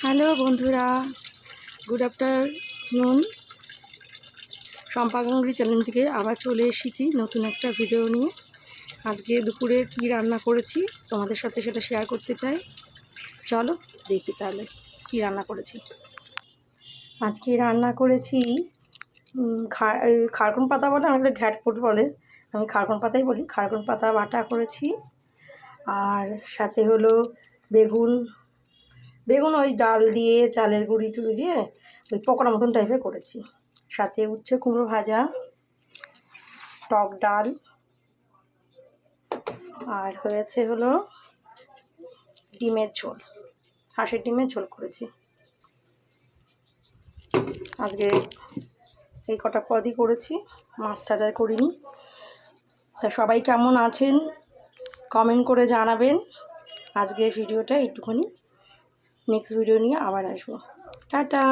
Hello বন্ধুরা, good afternoon. Shampa Ganguly channel থেকে আবার চলে এসেছি নতুন একটা ভিডিও নিয়ে। আজকে দুপুরে কি রান্না করেছি তোমাদের সাথে সেটা শেয়ার করতে চাই। চলো দেখি তাহলে কি রান্না করেছি। আজকে রান্না করেছি খারকুন পাতা বলে, আমাদের ঘ্যাটপুট বলে, আমি খারকুন পাতাই বলি। খারকুন পাতা বাটা করেছি, আর সাথে হলো বেগুন ওই ডাল দিয়ে, চালের গুঁড়ি টুড়ি দিয়ে ওই পকোড়া মতন টাইপের করেছি। সাথে উচ্ছে কুমড়ো ভাজা, টক ডাল, আর হয়েছে হলো ডিমের ঝোল, হাঁসের ডিমের ঝোল করেছি। আজকে এই কটা পদই করেছি, মাছ টাজার করিনি। তা সবাই কেমন আছেন কমেন্ট করে জানাবেন। আজকের ভিডিওটা এইটুকুনি, নেক্সট ভিডিও নিয়ে আবার আসবো। টাটা।